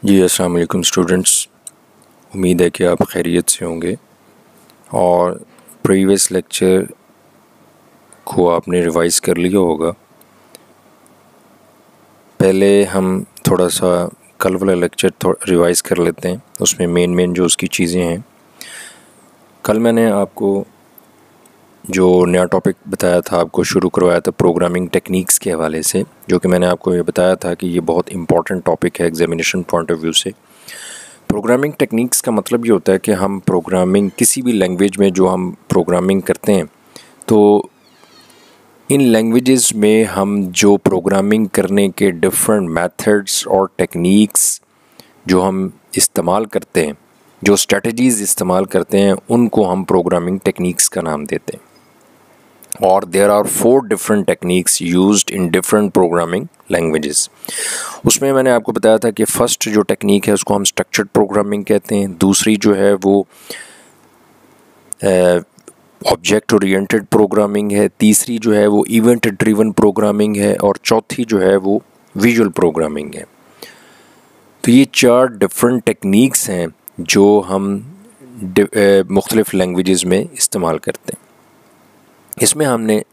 जी अस्सलाम वालेकुम स्टूडेंट्स। उम्मीद है कि आप खैरियत से होंगे और प्रीवियस लेक्चर को आपने रिवाइज़ कर लिया होगा। पहले हम थोड़ा सा कल वाला लेक्चर रिवाइज़ कर लेते हैं, उसमें मेन जो उसकी चीज़ें हैं। कल मैंने आपको जो नया टॉपिक बताया था, आपको शुरू करवाया था प्रोग्रामिंग टेक्निक्स के हवाले से, जो कि मैंने आपको ये बताया था कि ये बहुत इम्पॉर्टेंट टॉपिक है एग्जामिनेशन पॉइंट ऑफ व्यू से। प्रोग्रामिंग टेक्निक्स का मतलब ये होता है कि हम प्रोग्रामिंग किसी भी लैंग्वेज में जो हम प्रोग्रामिंग करते हैं, तो इन लैंग्वेजेस में हम जो प्रोग्रामिंग करने के डिफरेंट मेथड्स और टेक्निक्स जो हम इस्तेमाल करते हैं, जो स्ट्रेटजीज़ इस्तेमाल करते हैं, उनको हम प्रोग्रामिंग टेक्निक्स का नाम देते हैं। और there are 4 different techniques used in different programming languages. उसमें मैंने आपको बताया था कि फ़र्स्ट जो टेक्निक है उसको हम स्ट्रक्चर्ड प्रोग्रामिंग कहते हैं, दूसरी जो है वो ऑब्जेक्ट ओरिएंटेड प्रोग्रामिंग है, तीसरी जो है वो इवेंट ड्रिवन प्रोग्रामिंग है, और चौथी जो है वो विजुअल प्रोग्रामिंग है। तो ये 4 डिफरेंट टेक्निक्स हैं जो हम मुख्तलिफ़ लैंग्वेजेस में इस्तेमाल करते हैं। इसमें हमने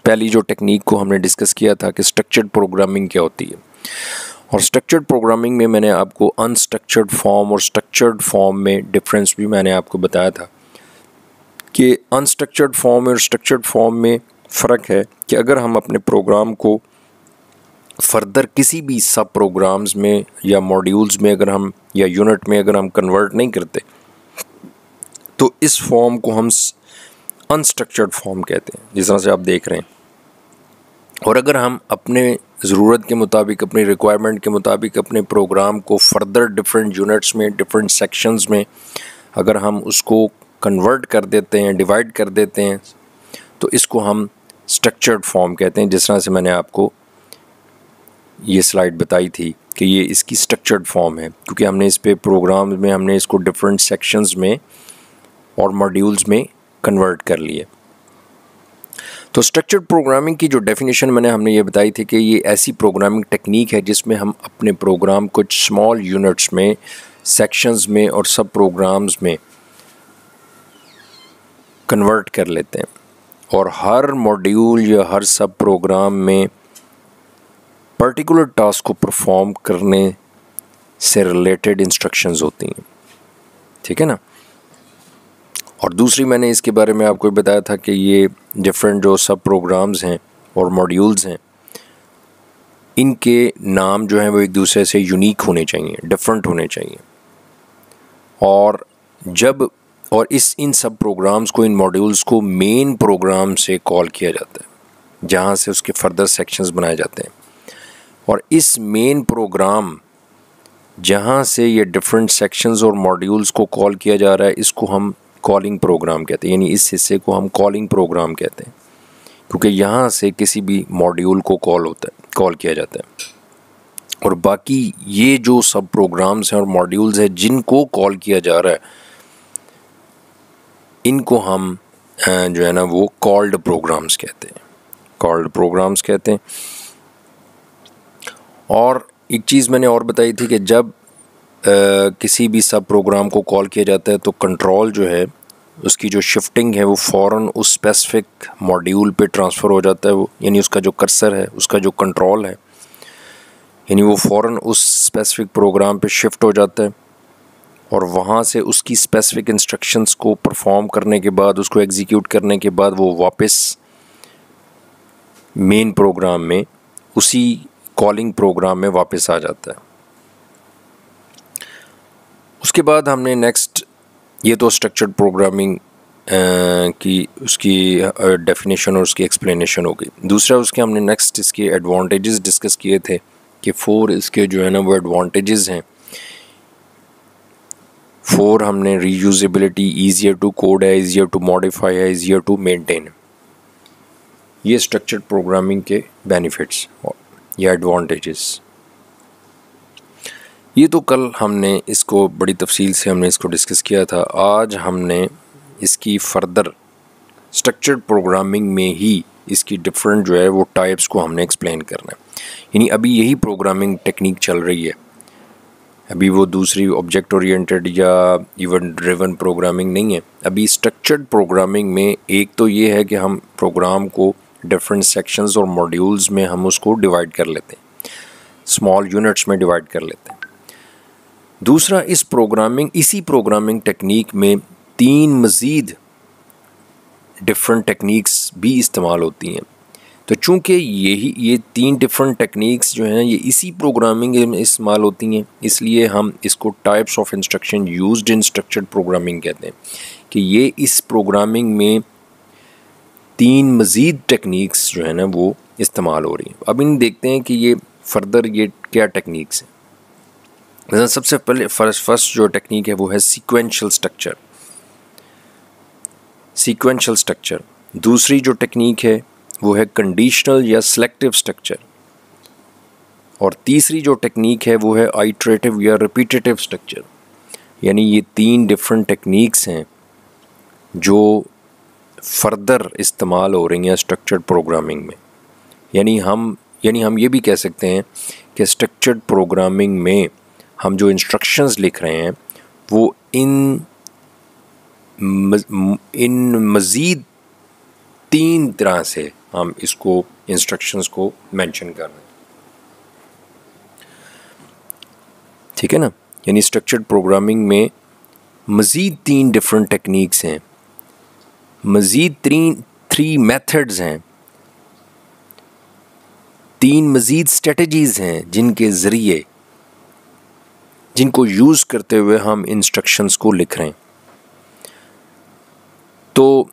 पहली जो टेक्निक को हमने डिस्कस किया था कि स्ट्रक्चर्ड प्रोग्रामिंग क्या होती है, और स्ट्रक्चर्ड प्रोग्रामिंग में मैंने आपको अनस्ट्रक्चर्ड फॉर्म और स्ट्रक्चर्ड फॉर्म में डिफरेंस भी मैंने आपको बताया था कि अनस्ट्रक्चर्ड फॉर्म और स्ट्रक्चर्ड फॉर्म में फ़र्क है कि अगर हम अपने प्रोग्राम को फर्दर किसी भी सब प्रोग्राम्स में या मॉड्यूल्स में अगर हम या यूनिट में अगर हम कन्वर्ट नहीं करते, तो इस फॉर्म को हम अनस्ट्रक्चर्ड फॉर्म कहते हैं, जिस तरह से आप देख रहे हैं। और अगर हम अपने ज़रूरत के मुताबिक, अपनी रिक्वायरमेंट के मुताबिक अपने प्रोग्राम को फर्दर डिफरेंट यूनिट्स में, डिफरेंट सेक्शंस में अगर हम उसको कन्वर्ट कर देते हैं, डिवाइड कर देते हैं, तो इसको हम स्ट्रक्चर्ड फॉर्म कहते हैं। जिस तरह से मैंने आपको ये स्लाइड बताई थी कि ये इसकी स्ट्रक्चर्ड फॉर्म है, क्योंकि हमने इस पे प्रोग्राम में हमने इसको डिफरेंट सेक्शंस में और मॉड्यूल्स में कन्वर्ट कर लिए। तो स्ट्रक्चर्ड प्रोग्रामिंग की जो डेफिनेशन हमने ये बताई थी कि ये ऐसी प्रोग्रामिंग टेक्निक है जिसमें हम अपने प्रोग्राम कुछ स्मॉल यूनिट्स में, सेक्शंस में और सब प्रोग्राम्स में कन्वर्ट कर लेते हैं, और हर मॉड्यूल या हर सब प्रोग्राम में पर्टिकुलर टास्क को परफॉर्म करने से रिलेटेड इंस्ट्रक्शंस होती हैं। ठीक है ना। और दूसरी मैंने इसके बारे में आपको बताया था कि ये डिफरेंट जो सब प्रोग्राम्स हैं और मॉड्यूल्स हैं, इनके नाम जो हैं वो एक दूसरे से यूनिक होने चाहिए, डिफरेंट होने चाहिए। और इन सब प्रोग्राम्स को, इन मॉड्यूल्स को मेन प्रोग्राम से कॉल किया जाता है, जहाँ से उसके फर्दर सेक्शंस बनाए जाते हैं। और इस मेन प्रोग्राम जहाँ से ये डिफरेंट सेक्शंस और मॉड्यूल्स को कॉल किया जा रहा है, इसको हम कॉलिंग प्रोग्राम कहते हैं, यानी इस हिस्से को हम कॉलिंग प्रोग्राम कहते हैं, क्योंकि यहाँ से किसी भी मॉड्यूल को कॉल किया जाता है। और बाकी ये जो सब प्रोग्राम्स हैं और मॉड्यूल्स हैं जिनको कॉल किया जा रहा है, इनको हम जो है ना वो कॉल्ड प्रोग्राम्स कहते हैं। और एक चीज़ मैंने और बताई थी कि जब किसी भी सब प्रोग्राम को कॉल किया जाता है, तो कंट्रोल जो है उसकी जो शिफ्टिंग है वो फ़ौरन उस स्पेसिफिक मॉड्यूल पे ट्रांसफ़र हो जाता है। वो यानी उसका जो कर्सर है, उसका जो कंट्रोल है, यानी वो फ़ौरन उस स्पेसिफिक प्रोग्राम पे शिफ्ट हो जाता है, और वहाँ से उसकी स्पेसिफिक इंस्ट्रक्शंस को परफॉर्म करने के बाद, उसको एग्जीक्यूट करने के बाद वो वापस मेन प्रोग्राम में, उसी कॉलिंग प्रोग्राम में वापस आ जाता है। उसके बाद हमने नेक्स्ट, ये तो स्ट्रक्चर्ड प्रोग्रामिंग की उसकी डेफिनेशन और उसकी एक्सप्लेनेशन हो गई। दूसरा उसके हमने नेक्स्ट इसके एडवांटेजेस डिस्कस किए थे कि 4 इसके जो है ना वो एडवांटेजेस हैं। 4 हमने रीयूजेबिलिटी, ईजियर टू कोड है, ईजियर टू मॉडिफाई है, ईजियर टू मेंटेन। ये स्ट्रक्चर्ड प्रोग्रामिंग के बेनिफिट्स या एडवांटेजेस। ये तो कल हमने इसको बड़ी तफसील से हमने इसको डिस्कस किया था। आज हमने इसकी फर्दर स्ट्रक्चर्ड प्रोग्रामिंग में ही इसकी डिफरेंट जो है वो टाइप्स को हमने एक्सप्लेन करना है। यानी अभी यही प्रोग्रामिंग टेक्निक चल रही है, अभी वो दूसरी ऑब्जेक्ट ओरिएंटेड या इवेंट ड्रिवन प्रोग्रामिंग नहीं है। अभी स्ट्रक्चर्ड प्रोग्रामिंग में एक तो ये है कि हम प्रोग्राम को डिफरेंट सेक्शंस और मॉड्यूल्स में हम उसको डिवाइड कर लेते हैं, स्मॉल यूनिट्स में डिवाइड कर लेते हैं। दूसरा, इसी प्रोग्रामिंग टेक्निक में 3 मज़ीद डिफरेंट टेक्निक्स भी इस्तेमाल होती हैं। तो चूँकि ये 3 डिफरेंट टेक्निक्स जो हैं ये इसी प्रोग्रामिंग में इस्तेमाल होती हैं, इसलिए हम इसको types of instruction used in structured programming कहते हैं कि ये इस प्रोग्रामिंग में 3 मज़ीद टेक्निक्स जो है ना वो इस्तेमाल हो रही हैं। अब इन देखते हैं कि ये फर्दर ये क्या टेक्निक्स हैं। मतलब सबसे पहले फर्स्ट जो टेक्निक है वो है सीक्वेंशियल स्ट्रक्चर। दूसरी जो टेक्निक है वो है कंडीशनल या सिलेक्टिव स्ट्रक्चर, और तीसरी जो टेक्निक है वो है आइटरेटिव या रिपीटेटिव स्ट्रक्चर। यानी ये 3 डिफरेंट टेक्निक्स हैं जो फर्दर इस्तेमाल हो रही हैं स्ट्रक्चर्ड प्रोग्रामिंग में। यानी हम ये भी कह सकते हैं कि स्ट्रक्चर्ड प्रोग्रामिंग में हम जो इंस्ट्रक्शंस लिख रहे हैं वो इन मज़ीद 3 तरह से हम इसको इंस्ट्रक्शंस को मेंशन कर रहे हैं। ठीक है ना। यानी स्ट्रक्चर्ड प्रोग्रामिंग में मज़ीद 3 डिफरेंट टेक्निक्स हैं, मज़ीद 3 मेथड्स हैं, 3 मज़ीद स्ट्रेटजीज़ हैं जिनको यूज़ करते हुए हम इंस्ट्रक्शंस को लिख रहे हैं। तो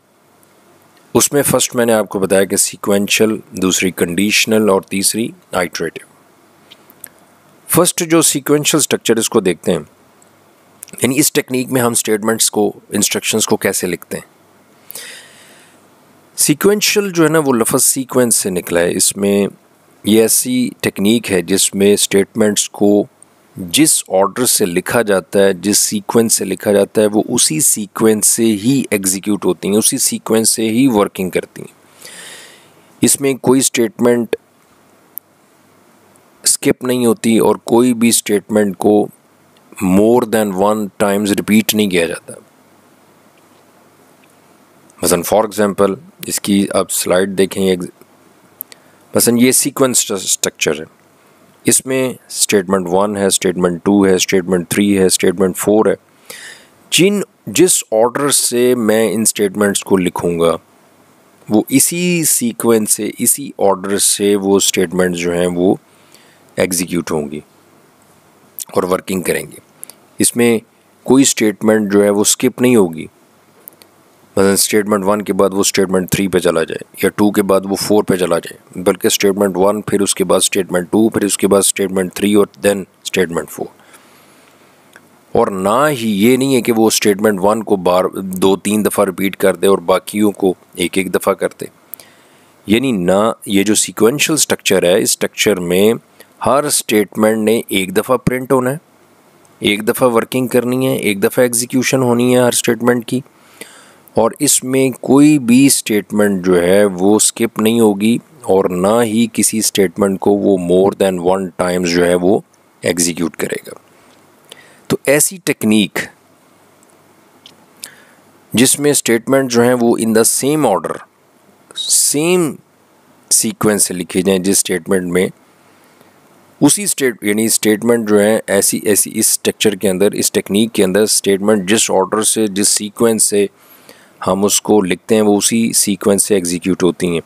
उसमें फ़र्स्ट मैंने आपको बताया कि सीक्वेंशियल, दूसरी कंडीशनल और तीसरी आइटरेटिव। फर्स्ट जो सीक्वेंशियल स्ट्रक्चर, इसको देखते हैं। यानी इस टेक्निक में हम स्टेटमेंट्स को, इंस्ट्रक्शंस को कैसे लिखते हैं। सीक्वेंशियल जो है ना वो लफ्ज़ सीक्वेंस से निकला है। इसमें ये ऐसी टेक्निक है जिसमें स्टेटमेंट्स को जिस ऑर्डर से लिखा जाता है, जिस सीक्वेंस से लिखा जाता है, वो उसी सीक्वेंस से ही एग्जीक्यूट होती हैं, उसी सीक्वेंस से ही वर्किंग करती हैं। इसमें कोई स्टेटमेंट स्किप नहीं होती और कोई भी स्टेटमेंट को मोर देन 1 टाइम्स रिपीट नहीं किया जाता। मसलन फॉर एग्जांपल इसकी आप स्लाइड देखें, मसलन ये सीक्वेंस स्ट्रक्चर है। इसमें स्टेटमेंट 1 है, स्टेटमेंट 2 है, स्टेटमेंट 3 है, स्टेटमेंट 4 है। जिस ऑर्डर से मैं इन स्टेटमेंट्स को लिखूँगा वो इसी सीक्वेंस से, इसी ऑर्डर से वो स्टेटमेंट्स जो हैं वो एग्जीक्यूट होंगी और वर्किंग करेंगे। इसमें कोई स्टेटमेंट जो है वो स्किप नहीं होगी। मतलब स्टेटमेंट 1 के बाद वो स्टेटमेंट 3 पे चला जाए या 2 के बाद वो 4 पे चला जाए, बल्कि स्टेटमेंट 1 फिर उसके बाद स्टेटमेंट 2 फिर उसके बाद स्टेटमेंट 3 और देन स्टेटमेंट 4। और ना ही ये नहीं है कि वो स्टेटमेंट 1 को 2-3 दफ़ा रिपीट कर दे और बाकियों को एक दफ़ा कर दे। यानी ना, ये जो सीक्वेंशियल स्ट्रक्चर है, इस स्ट्रक्चर में हर स्टेटमेंट ने एक दफ़ा प्रिंट होना है, एक दफ़ा वर्किंग करनी है, एक दफ़ा एग्जीक्यूशन होनी है हर स्टेटमेंट की, और इसमें कोई भी स्टेटमेंट जो है वो स्किप नहीं होगी और ना ही किसी स्टेटमेंट को वो मोर देन 1 टाइम्स जो है वो एग्जीक्यूट करेगा। तो ऐसी टेक्निक जिसमें स्टेटमेंट जो हैं वो in the same order, same sequence से लिखे जाएं, जिस स्टेटमेंट में उसी यानी स्टेटमेंट जो है ऐसी इस स्ट्रक्चर के अंदर, इस टेक्निक के अंदर स्टेटमेंट जिस ऑर्डर से, जिस सीक्वेंस से हम उसको लिखते हैं वो उसी सीक्वेंस से एग्जीक्यूट होती हैं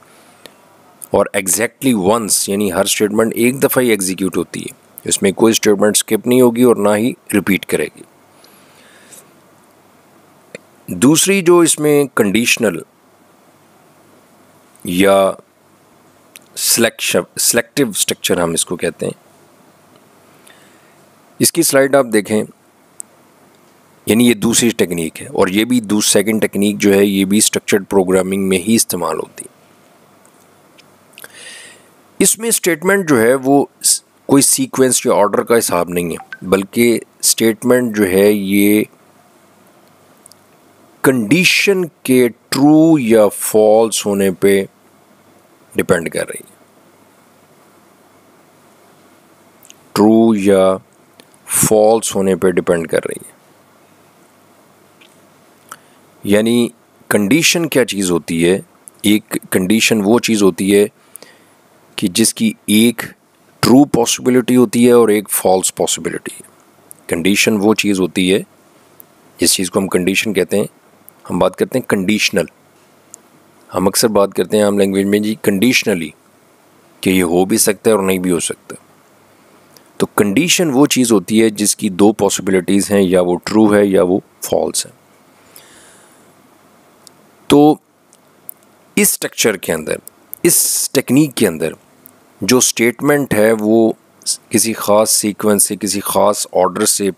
और एग्जैक्टली वंस, यानी हर स्टेटमेंट एक दफ़ा ही एग्जीक्यूट होती है। इसमें कोई स्टेटमेंट स्किप नहीं होगी और ना ही रिपीट करेगी। दूसरी जो इसमें कंडीशनल या सिलेक्टिव स्ट्रक्चर हम इसको कहते हैं, इसकी स्लाइड आप देखें। यानी ये दूसरी टेक्निक है और ये भी सेकंड टेक्निक जो है ये भी स्ट्रक्चर्ड प्रोग्रामिंग में ही इस्तेमाल होती है। इसमें स्टेटमेंट जो है वो कोई सीक्वेंस या ऑर्डर का हिसाब नहीं है, बल्कि स्टेटमेंट जो है ये कंडीशन के ट्रू या फॉल्स होने पे डिपेंड कर रही है। ट्रू या फॉल्स होने पे डिपेंड कर रही है। यानी कंडीशन क्या चीज़ होती है? एक कंडीशन वो चीज़ होती है कि जिसकी एक ट्रू पॉसिबिलिटी होती है और एक फॉल्स पॉसिबिलिटी है। कंडीशन वो चीज़ होती है जिस चीज़ को हम कंडीशन कहते हैं। हम बात करते हैं कंडीशनल, हम अक्सर बात करते हैं आम लैंग्वेज में जी कंडीशनली, कि ये हो भी सकता है और नहीं भी हो सकता। तो कंडीशन वो चीज़ होती है जिसकी दो पॉसिबिलिटीज़ हैं, या वो ट्रू है या वो फॉल्स है। तो इस स्ट्रक्चर के अंदर, इस टेक्निक के अंदर जो स्टेटमेंट है वो किसी ख़ास सीक्वेंस से, किसी ख़ास ऑर्डर से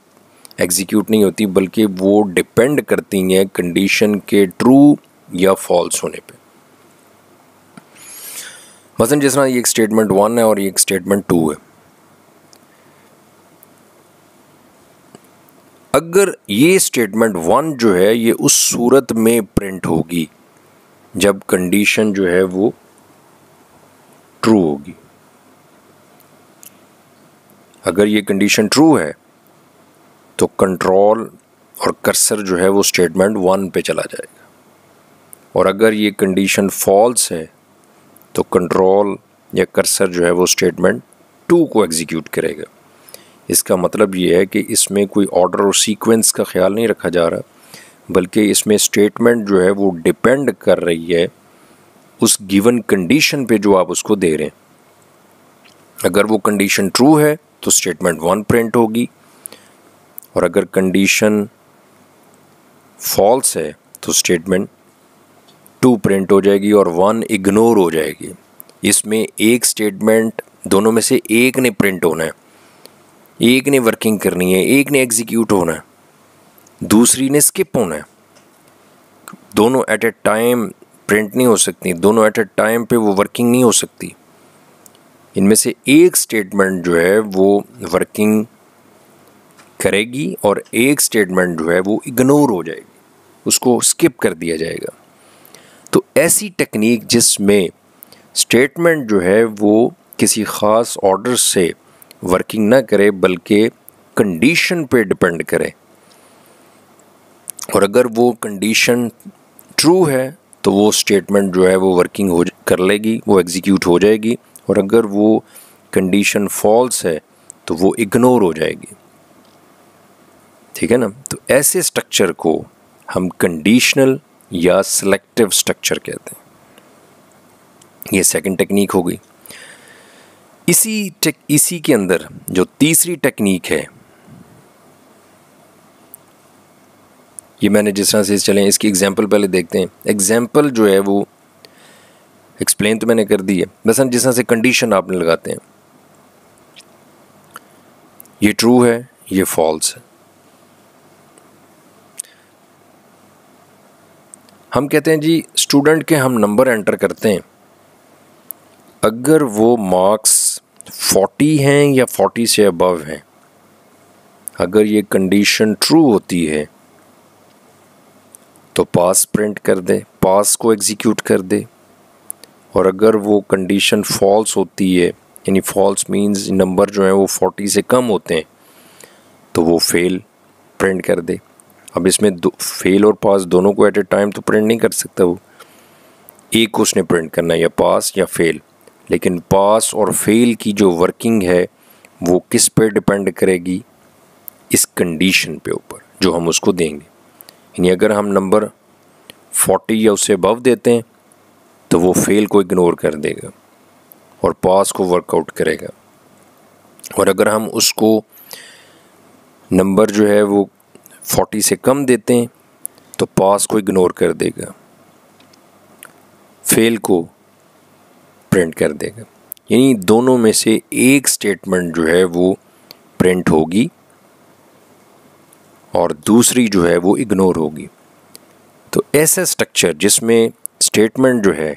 एग्जीक्यूट नहीं होती, बल्कि वो डिपेंड करती हैं कंडीशन के ट्रू या फॉल्स होने पे। मसलन जिस तरह ये एक स्टेटमेंट 1 है और ये एक स्टेटमेंट 2 है। अगर ये स्टेटमेंट 1 जो है ये उस सूरत में प्रिंट होगी जब कंडीशन जो है वो ट्रू होगी। अगर ये कंडीशन ट्रू है तो कंट्रोल और कर्सर जो है वो स्टेटमेंट 1 पे चला जाएगा, और अगर ये कंडीशन फॉल्स है तो कंट्रोल या कर्सर जो है वो स्टेटमेंट 2 को एग्जीक्यूट करेगा। इसका मतलब ये है कि इसमें कोई ऑर्डर और सीक्वेंस का ख्याल नहीं रखा जा रहा, बल्कि इसमें स्टेटमेंट जो है वो डिपेंड कर रही है उस गिवन कंडीशन पे जो आप उसको दे रहे हैं। अगर वो कंडीशन ट्रू है तो स्टेटमेंट 1 प्रिंट होगी, और अगर कंडीशन फॉल्स है तो स्टेटमेंट 2 प्रिंट हो जाएगी और 1 इग्नोर हो जाएगी। इसमें एक स्टेटमेंट, दोनों में से एक ने प्रिंट होना है, एक ने वर्किंग करनी है, एक ने एग्जीक्यूट होना है, दूसरी ने स्किप होना है। दोनों एट ए टाइम प्रिंट नहीं हो सकती, दोनों एट ए टाइम पे वो वर्किंग नहीं हो सकती। इनमें से एक स्टेटमेंट जो है वो वर्किंग करेगी और एक स्टेटमेंट जो है वो इग्नोर हो जाएगी, उसको स्किप कर दिया जाएगा। तो ऐसी टेक्निक जिसमें स्टेटमेंट जो है वो किसी ख़ास ऑर्डर से वर्किंग ना करे बल्कि कंडीशन पे डिपेंड करे, और अगर वो कंडीशन ट्रू है तो वो स्टेटमेंट जो है वो वर्किंग कर लेगी, वो एग्जीक्यूट हो जाएगी, और अगर वो कंडीशन फॉल्स है तो वो इग्नोर हो जाएगी। ठीक है ना? तो ऐसे स्ट्रक्चर को हम कंडीशनल या सिलेक्टिव स्ट्रक्चर कहते हैं। ये सेकंड टेक्निक हो गई। इसी के अंदर जो तीसरी टेक्निक है, ये मैंने जिस तरह से चलें इसकी एग्जांपल पहले देखते हैं। एग्जांपल जो है वो एक्सप्लेन तो मैंने कर दी है, बस जिस तरह से कंडीशन आपने लगाते हैं, ये ट्रू है, ये फॉल्स है। हम कहते हैं जी स्टूडेंट के हम नंबर एंटर करते हैं, अगर वो मार्क्स 40 हैं या 40 से अबव हैं, अगर ये कंडीशन ट्रू होती है तो पास प्रिंट कर दे, पास को एग्जीक्यूट कर दे, और अगर वो कंडीशन फॉल्स होती है, यानी फॉल्स मींस नंबर जो है वो 40 से कम होते हैं, तो वो फेल प्रिंट कर दे। अब इसमें फेल और पास दोनों को एट ए टाइम तो प्रिंट नहीं कर सकता, वो एक को उसने प्रिंट करना है, या पास या फेल। लेकिन पास और फेल की जो वर्किंग है वो किस पे डिपेंड करेगी? इस कंडीशन पे ऊपर जो हम उसको देंगे। यानी अगर हम नंबर 40 या उससे अबव देते हैं तो वो फेल को इग्नोर कर देगा और पास को वर्कआउट करेगा, और अगर हम उसको नंबर जो है वो 40 से कम देते हैं तो पास को इग्नोर कर देगा, फेल को प्रिंट कर देगा। यानी दोनों में से एक स्टेटमेंट जो है वो प्रिंट होगी और दूसरी जो है वो इग्नोर होगी। तो ऐसा स्ट्रक्चर जिसमें स्टेटमेंट जो है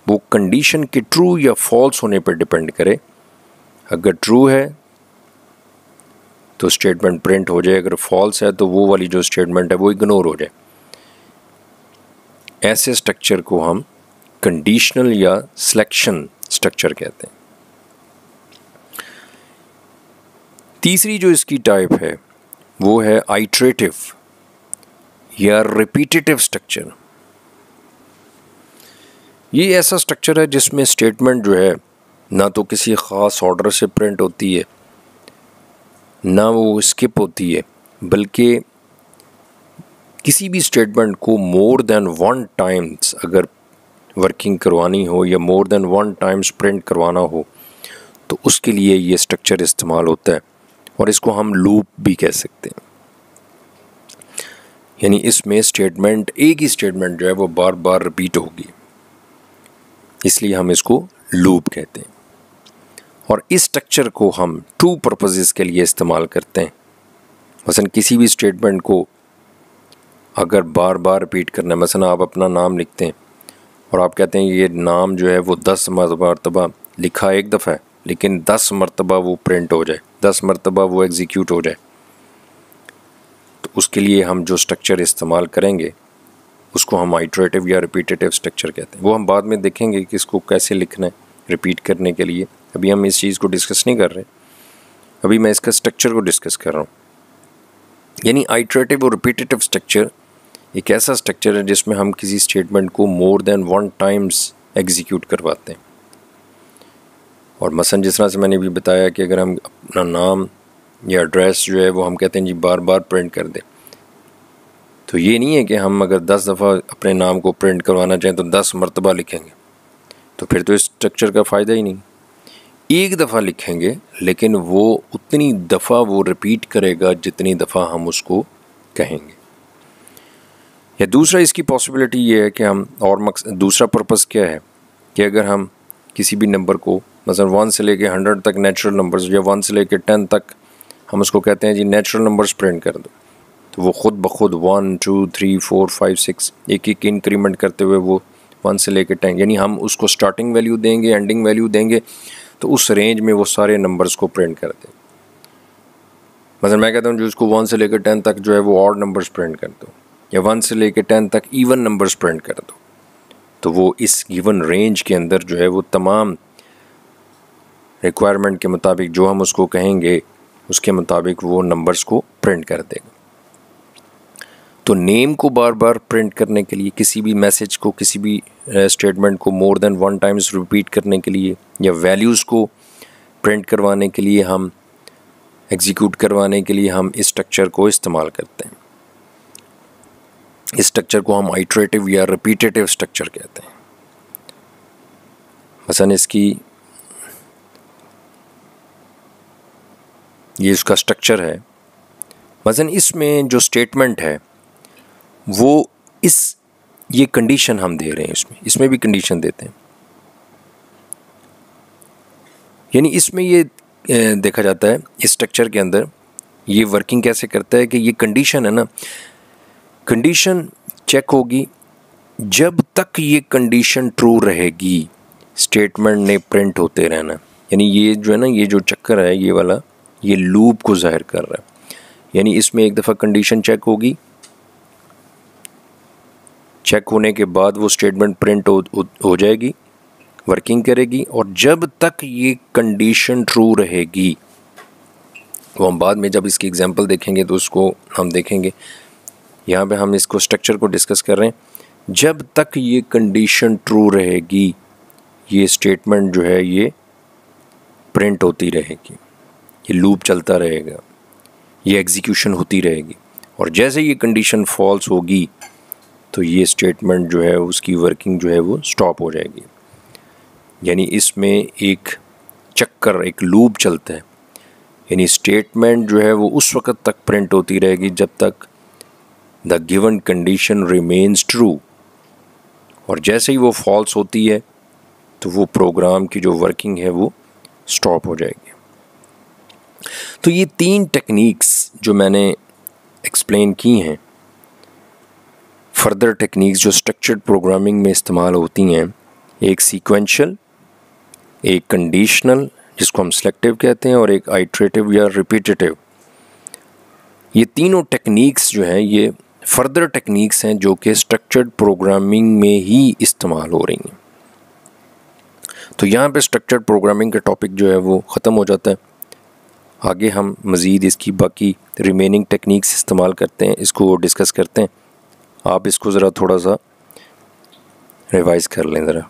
वो कंडीशन के ट्रू या फॉल्स होने पर डिपेंड करे, अगर ट्रू है तो स्टेटमेंट प्रिंट हो जाए, अगर फॉल्स है तो वो वाली जो स्टेटमेंट है वो इग्नोर हो जाए। ऐसे स्ट्रक्चर को हम कंडीशनल या सिलेक्शन स्ट्रक्चर कहते हैं। तीसरी जो इसकी टाइप है वो है आइट्रेटिव या रिपीटेटिव स्ट्रक्चर। ये ऐसा स्ट्रक्चर है जिसमें स्टेटमेंट जो है ना तो किसी ख़ास ऑर्डर से प्रिंट होती है ना वो स्किप होती है, बल्कि किसी भी स्टेटमेंट को मोर देन वन टाइम्स अगर वर्किंग करवानी हो या more than one times print करवाना हो तो उसके लिए ये स्ट्रक्चर इस्तेमाल होता है, और इसको हम लूप भी कह सकते हैं। यानी इसमें स्टेटमेंट, एक ही स्टेटमेंट जो है वो बार बार रिपीट होगी, इसलिए हम इसको लूप कहते हैं। और इस स्ट्रक्चर को हम टू पर्पसेस के लिए इस्तेमाल करते हैं। मसलन किसी भी स्टेटमेंट को अगर बार बार रिपीट करना है, मसलन आप अपना नाम लिखते हैं और आप कहते हैं ये नाम जो है वो 10 मरतबा लिखा एक दफ़ा है, लेकिन 10 मरतबा वो प्रिंट हो जाए, 10 मरतबा वो एग्जीक्यूट हो जाए, तो उसके लिए हम जो स्ट्रक्चर इस्तेमाल करेंगे उसको हम आइट्रेटिव या रिपीटेटिव स्ट्रक्चर कहते हैं। वो हम बाद में देखेंगे कि इसको कैसे लिखना है रिपीट करने के लिए। अभी हम इस चीज़ को डिस्कस नहीं कर रहे, अभी मैं इसका स्ट्रक्चर को डिस्कस कर रहा हूँ। यानी आइट्रेटिव और रिपीटेटिव स्ट्रक्चर एक ऐसा स्ट्रक्चर है जिसमें हम किसी स्टेटमेंट को more than one times execute करवाते हैं। और मसलन जिस तरह से मैंने भी बताया कि अगर हम अपना नाम या एड्रेस जो है वो हम कहते हैं जी बार बार प्रिंट कर दें, तो ये नहीं है कि हम अगर 10 दफ़ा अपने नाम को प्रिंट करवाना चाहें तो 10 मरतबा लिखेंगे, तो फिर तो इस स्ट्रक्चर का फ़ायदा ही नहीं। एक दफ़ा लिखेंगे लेकिन वो उतनी दफ़ा वो रिपीट करेगा जितनी दफ़ा हम उसको कहेंगे। या दूसरा इसकी पॉसिबिलिटी ये है कि हम, और दूसरा पर्पस क्या है कि अगर हम किसी भी नंबर को मतलब 1 से लेके 100 तक नेचुरल नंबर्स या 1 से लेके 10 तक हम उसको कहते हैं जी नेचुरल नंबर्स प्रिंट कर दो, तो वो ख़ुद ब खुद 1 2 3 4 5 6 एक एक इंक्रीमेंट करते हुए वो 1 से लेके 10, यानी हम उसको स्टार्टिंग वैल्यू देंगे, एंडिंग वैल्यू देंगे, तो उस रेंज में वो सारे नंबर्स को प्रिंट कर दें। मतलब मैं कहता हूँ जो उसको 1 से लेकर 10 तक जो है वो ऑड नंबर्स प्रिंट कर दो, या 1 से लेकर 10 तक इवन नंबर्स प्रिंट कर दो, तो वो इस गिवन रेंज के अंदर जो है वो तमाम रिक्वायरमेंट के मुताबिक जो हम उसको कहेंगे उसके मुताबिक वो नंबर्स को प्रिंट कर देगा। तो नेम को बार बार प्रिंट करने के लिए, किसी भी मैसेज को, किसी भी स्टेटमेंट को more than one times repeat करने के लिए, या वैल्यूज़ को प्रिंट करवाने के लिए, हम एग्जीक्यूट करवाने के लिए हम इस स्ट्रक्चर को इस्तेमाल करते हैं। इस स्ट्रक्चर को हम आइट्रेटिव या रिपीटेटिव स्ट्रक्चर कहते हैं। मसलन ये इसका स्ट्रक्चर है। मसलन इसमें जो स्टेटमेंट है वो ये कंडीशन हम दे रहे हैं, इसमें भी कंडीशन देते हैं। यानी इसमें ये देखा जाता है इस स्ट्रक्चर के अंदर ये वर्किंग कैसे करता है कि ये कंडीशन है ना, कंडीशन चेक होगी, जब तक ये कंडीशन ट्रू रहेगी स्टेटमेंट ने प्रिंट होते रहना। यानी ये जो है ना, ये जो चक्कर है ये वाला, ये लूप को ज़ाहिर कर रहा है। यानी इसमें एक दफ़ा कंडीशन चेक होगी, चेक होने के बाद वो स्टेटमेंट प्रिंट हो जाएगी, वर्किंग करेगी, और जब तक ये कंडीशन ट्रू रहेगी, वो हम बाद में जब इसकी एग्जांपल देखेंगे तो उसको हम देखेंगे। यहाँ पे हम इसको स्ट्रक्चर को डिस्कस कर रहे हैं। जब तक ये कंडीशन ट्रू रहेगी ये स्टेटमेंट जो है ये प्रिंट होती रहेगी, ये लूप चलता रहेगा, ये एग्जीक्यूशन होती रहेगी, और जैसे ये कंडीशन फॉल्स होगी तो ये स्टेटमेंट जो है उसकी वर्किंग जो है वो स्टॉप हो जाएगी। यानी इसमें एक चक्कर, एक लूप चलता है। यानी स्टेटमेंट जो है वो उस वक़्त तक प्रिंट होती रहेगी जब तक the given condition remains true, और जैसे ही वो फॉल्स होती है तो वो प्रोग्राम की जो वर्किंग है वो स्टॉप हो जाएगी। तो ये 3 टेक्निक्स जो मैंने एक्सप्लेन की हैं, फर्दर टेक्निक्स जो स्ट्रक्चर्ड प्रोग्रामिंग में इस्तेमाल होती हैं, एक सीक्वेंशियल, एक कंडीशनल जिसको हम सिलेक्टिव कहते हैं, और एक आइट्रेटिव या रिपीटेटिव। ये तीनों टेक्निक्स जो हैं ये फर्दर टेक्निक्स हैं जो कि स्ट्रक्चर्ड प्रोग्रामिंग में ही इस्तेमाल हो रही हैं। तो यहाँ पे स्ट्रक्चर्ड प्रोग्रामिंग का टॉपिक जो है वो ख़त्म हो जाता है। आगे हम मज़ीद इसकी बाकी रिमेनिंग टेक्निक्स इस्तेमाल करते हैं, इसको डिस्कस करते हैं। आप इसको ज़रा थोड़ा सा रिवाइज़ कर लें ज़रा।